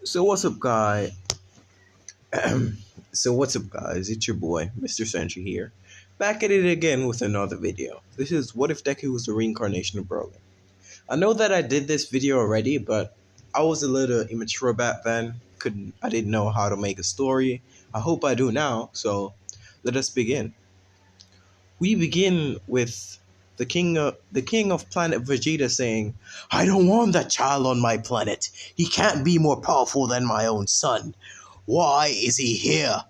So what's up, guy? what's up, guys? It's your boy, mr.Sentry here, back at it again with another video. This is what if Deku was the reincarnation of Broly. I know that I did this video already, but I was a little immature back then. I didn't know how to make a story. I hope I do now. So let us begin. We begin with the king of planet Vegeta saying, "I don't want that child on my planet. He can't be more powerful than my own son. Why is he here?"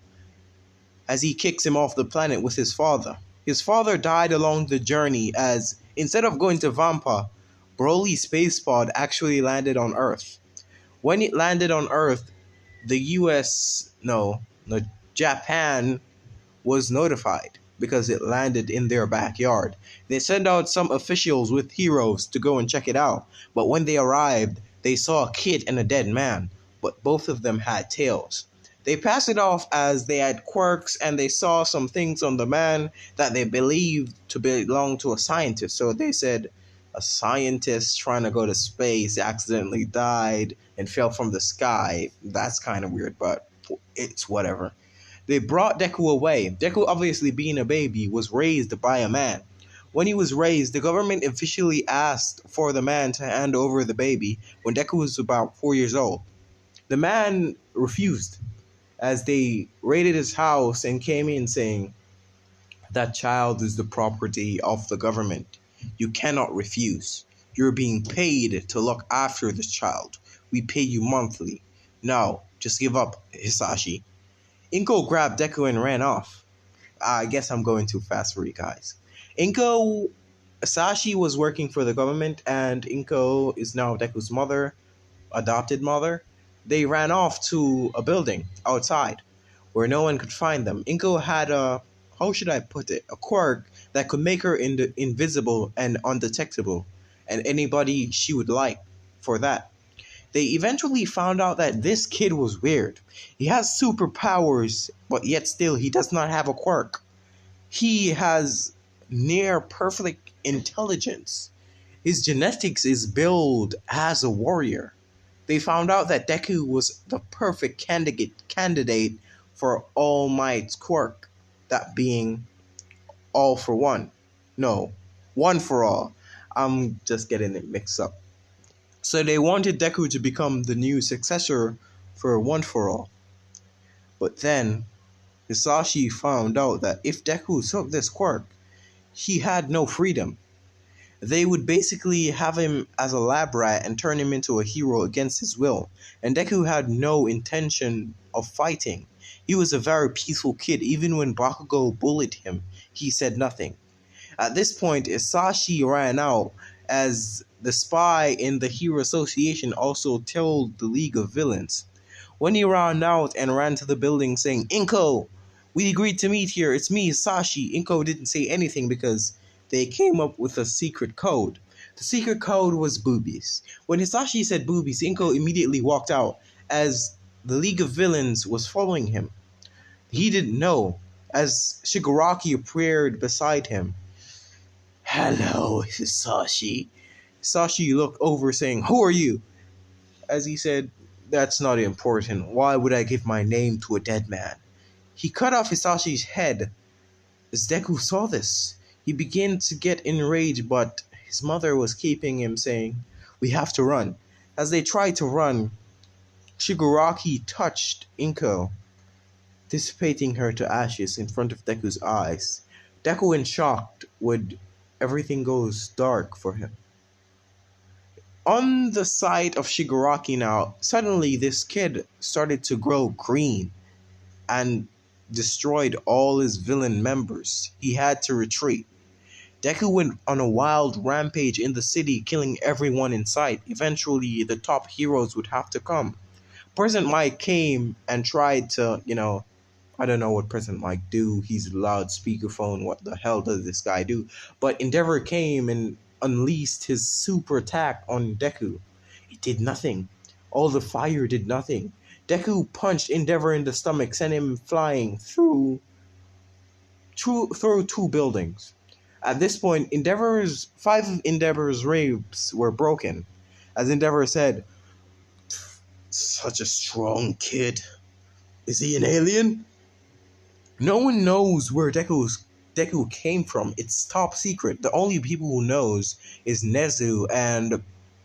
As he kicks him off the planet with his father. His father died along the journey as, instead of going to Vampa, Broly's space pod actually landed on Earth. When it landed on Earth, the Japan was notified because it landed in their backyard. They sent out some officials with heroes to go and check it out, but when they arrived, they saw a kid and a dead man, but both of them had tails. They passed it off as they had quirks, and they saw some things on the man that they believed to belong to a scientist. So they said, a scientist trying to go to space accidentally died and fell from the sky. That's kind of weird, but it's whatever. They brought Deku away. Deku, obviously being a baby, was raised by a man. When he was raised, the government officially asked for the man to hand over the baby when Deku was about 4 years old. The man refused, as they raided his house and came in saying, "That child is the property of the government. You cannot refuse. You're being paid to look after this child. We pay you monthly. Now, just give up, Hisashi." Inko grabbed Deku and ran off. I guess I'm going too fast for you guys. Sashi was working for the government, and Inko is now Deku's mother, adopted mother. They ran off to a building outside where no one could find them. Inko had how should I put it, a quirk that could make her invisible and undetectable, and anybody she would like for that. They eventually found out that this kid was weird. He has superpowers, but yet still he does not have a quirk. He has near perfect intelligence. His genetics is built as a warrior. They found out that Deku was the perfect candidate for All Might's quirk, that being all for one. No, one for all. I'm just getting it mixed up. So they wanted Deku to become the new successor for One For All. But then, Hisashi found out that if Deku took this quirk, he had no freedom. They would basically have him as a lab rat and turn him into a hero against his will. And Deku had no intention of fighting. He was a very peaceful kid. Even when Bakugo bullied him, he said nothing. At this point, Hisashi ran out, as the spy in the Hero Association also told the League of Villains. When he ran out and ran to the building saying, "Inko, we agreed to meet here. It's me, Hisashi." Inko didn't say anything because they came up with a secret code. The secret code was boobies. When Hisashi said boobies, Inko immediately walked out, as the League of Villains was following him. He didn't know, as Shigaraki appeared beside him. "Hello, Hisashi." Hisashi looked over saying, "Who are you?" As he said, "That's not important. Why would I give my name to a dead man?" He cut off Hisashi's head. As Deku saw this, he began to get enraged, but his mother was keeping him, saying, "We have to run." As they tried to run, Shigaraki touched Inko, dissipating her to ashes in front of Deku's eyes. Deku, in shock, would everything goes dark for him. On the sight of Shigaraki now, suddenly this kid started to grow green and destroyed all his villain members. He had to retreat. Deku went on a wild rampage in the city, killing everyone in sight. Eventually, the top heroes would have to come. President Mike came and tried to, I don't know what President Mike do. He's a loud speakerphone. What the hell does this guy do? But Endeavor came and unleashed his super attack on Deku. It did nothing. All the fire did nothing. Deku punched Endeavor in the stomach, sent him flying through two buildings. At this point, five of Endeavor's ribs were broken. As Endeavor said, Such a strong kid. Is he an alien? No one knows where Deku came from. It's top secret. The only people who knows is Nezu and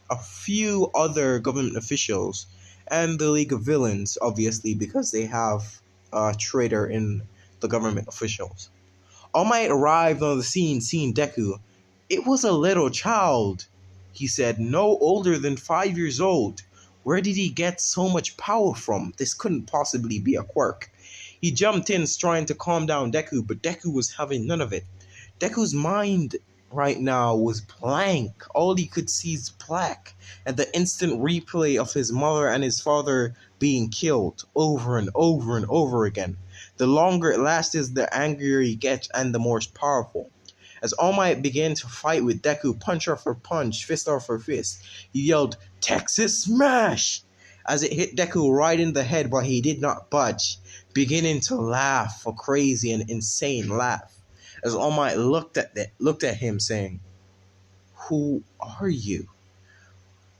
a few other government officials and the League of Villains, obviously, because they have a traitor in the government officials. All Might arrived on the scene seeing Deku. It was a little child, he said, no older than 5 years old. Where did he get so much power from? This couldn't possibly be a quirk. He jumped in trying to calm down Deku, but Deku was having none of it. Deku's mind right now was blank. All he could see is black, and the instant replay of his mother and his father being killed over and over and over again. The longer it lasts, the angrier he gets and the more powerful. As All Might began to fight with Deku, punch after punch, fist after fist, he yelled, "Texas Smash!" as it hit Deku right in the head, but he did not budge, beginning to laugh a crazy and insane laugh. As All Might looked at him, saying, "Who are you?"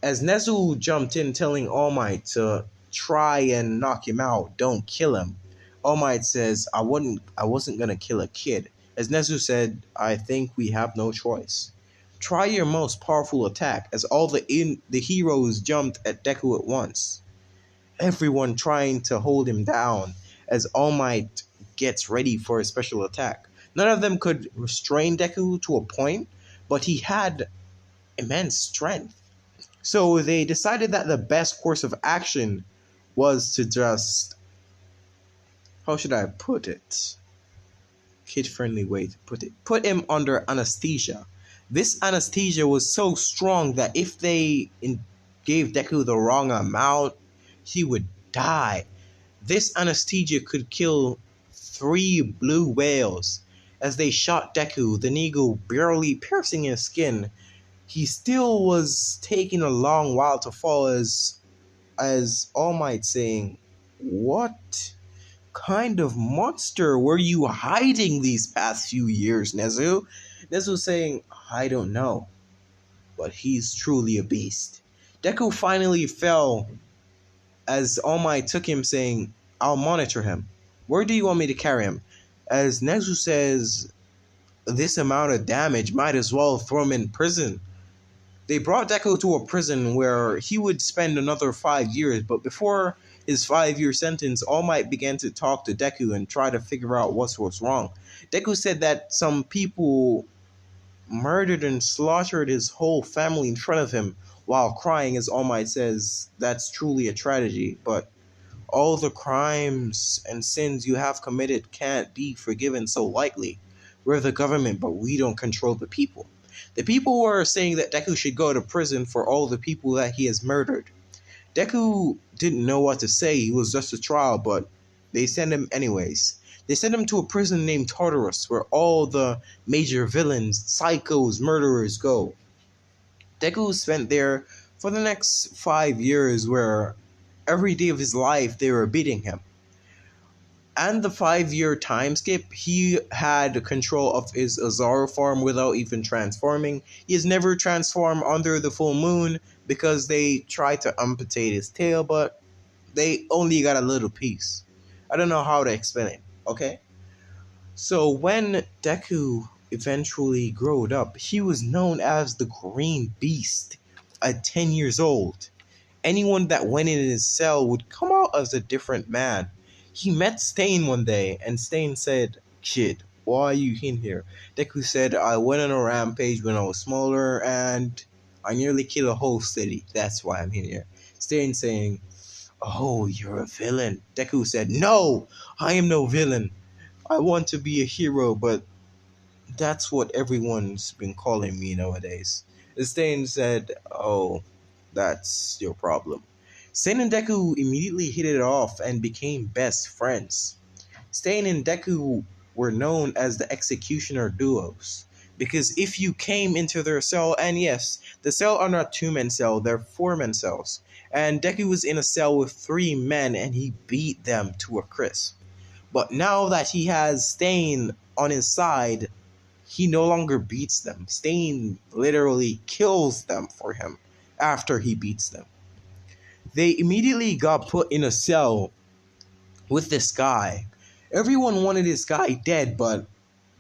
As Nezu jumped in, telling All Might to try and knock him out, don't kill him. All Might says, I wasn't gonna kill a kid. As Nezu said, I think we have no choice. Try your most powerful attack. As all the heroes jumped at Deku at once, everyone trying to hold him down as All Might gets ready for a special attack. None of them could restrain Deku to a point, but he had immense strength. So they decided that the best course of action was to just, how should I put it? Kid-friendly way to put it. Put him under anesthesia. This anesthesia was so strong that if they gave Deku the wrong amount, he would die. This anesthesia could kill 3 blue whales. As they shot Deku, the needle barely piercing his skin, he still was taking a long while to fall as All Might saying, "What kind of monster were you hiding these past few years, Nezu?" Nezu saying, "I don't know, but he's truly a beast." Deku finally fell as All Might took him, saying, "I'll monitor him. Where do you want me to carry him?" As Nezu says, "This amount of damage might as well throw him in prison." They brought Deku to a prison where he would spend another 5 years, but before his 5-year sentence, All Might began to talk to Deku and try to figure out what was wrong. Deku said that some people murdered and slaughtered his whole family in front of him while crying, as All Might says, "That's truly a tragedy, but all the crimes and sins you have committed can't be forgiven so lightly. We're the government, but we don't control the people." The people were saying that Deku should go to prison for all the people that he has murdered. Deku didn't know what to say. He was just a child, but they sent him anyways. They sent him to a prison named Tartarus, where all the major villains, psychos, murderers go. Deku spent there for the next 5 years, where every day of his life they were beating him. And the 5-year time skip, he had control of his Azaro form without even transforming. He has never transformed under the full moon because they tried to amputate his tail, but they only got a little piece. I don't know how to explain it, okay? So when Deku eventually grew up, he was known as the Green Beast at 10 years old. Anyone that went in his cell would come out as a different man. He met Stain one day, and Stain said, "Kid, why are you in here?" Deku said, "I went on a rampage when I was smaller, and I nearly killed a whole city. That's why I'm in here." Stain saying, "Oh, you're a villain." Deku said, "No, I am no villain. I want to be a hero, but that's what everyone's been calling me nowadays." Stain said, "Oh, that's your problem." Stain and Deku immediately hit it off and became best friends. Stain and Deku were known as the executioner duos, because if you came into their cell, and yes, the cell are not 2-man cell, they're 4-man cells, and Deku was in a cell with 3 men and he beat them to a crisp. But now that he has Stain on his side, he no longer beats them. Stain literally kills them for him after he beats them. They immediately got put in a cell with this guy. Everyone wanted this guy dead, but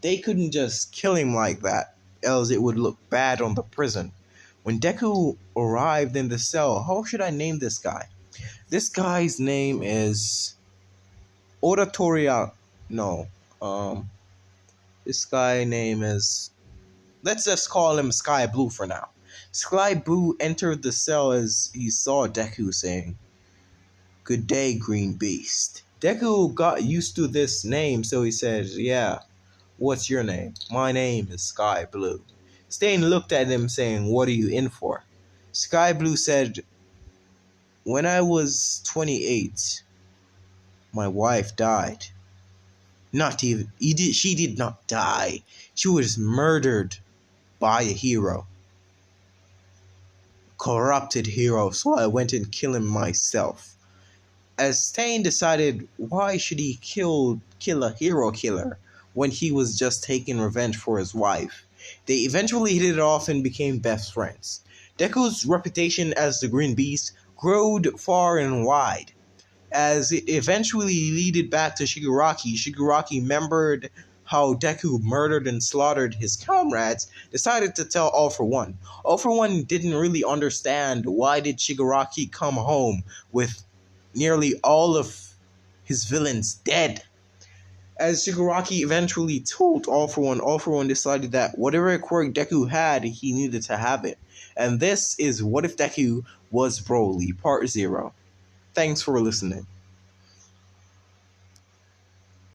they couldn't just kill him like that, else it would look bad on the prison. When Deku arrived in the cell, how should I name this guy? This guy's name is Oratoria. No, this guy name is. Let's just call him Sky Blue for now. Sky Blue entered the cell as he saw Deku saying, "Good day, Green Beast." Deku got used to this name, so he said, "Yeah, what's your name?" "My name is Sky Blue." Stain looked at him saying, "What are you in for?" Sky Blue said, "When I was 28, my wife died. Not even, she did not die. She was murdered by a hero. Corrupted hero, so I went and killed him myself." As Stain decided, why should he kill a hero killer when he was just taking revenge for his wife? They eventually hit it off and became best friends. Deku's reputation as the Green Beast grew far and wide. As it eventually leaded back to Shigaraki, Shigaraki remembered how Deku murdered and slaughtered his comrades, decided to tell All For One. All For One didn't really understand why did Shigaraki come home with nearly all of his villains dead. As Shigaraki eventually told All For One decided that whatever quirk Deku had, he needed to have it. And this is What If Deku Was Broly, Part 0. Thanks for listening.